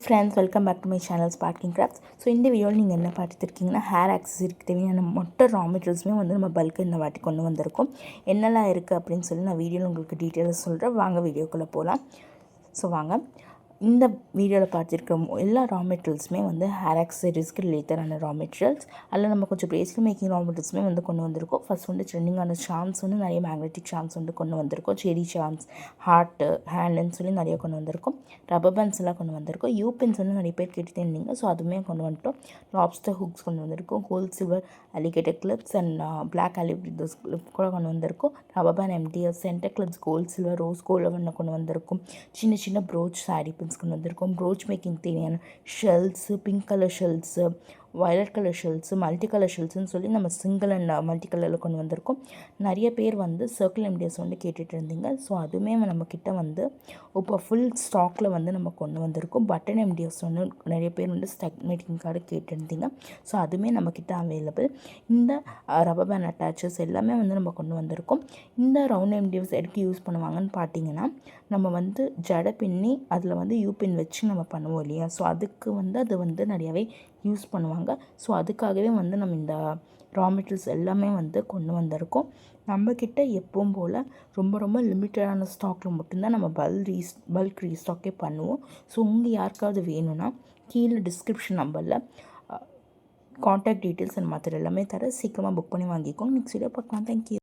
Friends, welcome back to my channel sparking crafts. So இந்த வீடியோவில் நீங்கள் என்ன பார்த்துருக்கீங்கன்னா, ஹேர் ஆக்சஸரிக்கு தேவையான மொத்த ரா மெட்டீரியல்ஸுமே வந்து நம்ம பல்க்கு இந்த வாட்டி கொண்டு வந்திருக்கோம். என்னெல்லாம் இருக்குது அப்படின்னு சொல்லி நான் வீடியோவில் உங்களுக்கு டீட்டெயில்ஸ் சொல்கிறேன். வாங்க வீடியோக்குள்ளே போகலாம். ஸோ வாங்க, இந்த வீடியோவில் பார்த்துருக்க எல்லா ரா மெட்டீரியல்ஸுமே வந்து ஹேர் ஆக்சஸரிஸ்க்கு ரிலேட்டடான ரா மெட்டீரியல்ஸ். அதில் நம்ம கொஞ்சம் பிரேஸ்லெட் மேக்கிங் ரா மெட்டீரியல்ஸுமே வந்து கொண்டு வந்திருக்கோம். ஃபஸ்ட் வந்து ட்ரெண்டிங்கான சார்ம்ஸ் வந்து நிறைய மேக்னெட்டிக் சார்ம்ஸ் வந்து கொண்டு வந்திருக்கோம். செரி சார்ம்ஸ், ஹார்ட்டு, ஹேண்டுன்னு சொல்லி நிறைய கொண்டு வந்திருக்கோம். ரப்பர் பேண்ட்ஸ் எல்லாம் கொண்டு வந்திருக்கோம். யூ பின்ஸ் வந்து நிறைய பேர் கேட்டுகிட்டே இருந்தீங்க, ஸோ அதுவுமே கொண்டு வந்துட்டோம். லாப்ஸ்டர் ஹுக்ஸ் கொண்டு வந்திருக்கோம். Gold silver alligator clips and black alligator clip கூட கொண்டு வந்திருக்கோம். Rubber band MTS centre clips gold silver rose gold கொண்டு வந்திருக்கும். சின்ன சின்ன ப்ரோச் சாரி பின்ஸ் கொண்டு வந்திருக்கோம். ப்ரோச் மேக்கிங் தேவையான shells, pink colour shells, violet colour shells, multi colour ஷெல்ஸுன்னு சொல்லி நம்ம சிங்கிள் அண்ட் மல்டி கலரில் கொண்டு வந்திருக்கோம். நிறைய பேர் வந்து சர்க்கிள் எம்டிஎஸ் வந்து கேட்டுட்டு இருந்தீங்க, ஸோ அதுவுமே நம்மக்கிட்ட வந்து இப்போ ஃபுல் ஸ்டாக்கில் வந்து நம்ம கொண்டு வந்திருக்கோம். பட்டன் எம்டிஎஸ் வந்து நிறைய பேர் வந்து ஸ்டக்மேட்டிங் கார்டு கேட்டுருந்தீங்க, ஸோ அதுவுமே நம்மக்கிட்ட அவைலபிள். இந்த ரப்பர் பேண்ட் அட்டாச்சஸ் எல்லாமே வந்து நம்ம கொண்டு வந்திருக்கோம். இந்த ரவுண்ட் எம்டிஎஸ் எதுக்கு யூஸ் பண்ணுவாங்கன்னு பார்த்தீங்கன்னா, நம்ம வந்து ஜடை பின்னி அதில் வந்து யூ பின் வச்சு நம்ம பண்ணுவோம் இல்லையா, ஸோ அதுக்கு வந்து அது வந்து நிறையாவே யூஸ் பண்ணுவாங்க. ஸோ அதுக்காகவே வந்து நம்ம இந்த ரா மெட்டீரியல்ஸ் எல்லாமே வந்து கொண்டு வந்திருக்கோம். நம்மக்கிட்ட எப்பவும் போல் ரொம்ப ரொம்ப லிமிட்டடான ஸ்டாக்கில் மட்டும்தான் நம்ம பல்க் ரீஸ்டாக்கே பண்ணுவோம். ஸோ உங்கள் யாருக்காவது வேணும்னா கீழே டிஸ்கிரிப்ஷன் நம்பரில் காண்டாக்ட் டீட்டெயில்ஸ் அண்ட் மற்ற எல்லாமே தர, சீக்கிரமாக புக் பண்ணி வாங்கிக்கோங்க. நெக்ஸ்ட் வீடியோ பார்க்கலாம். தேங்க்யூ.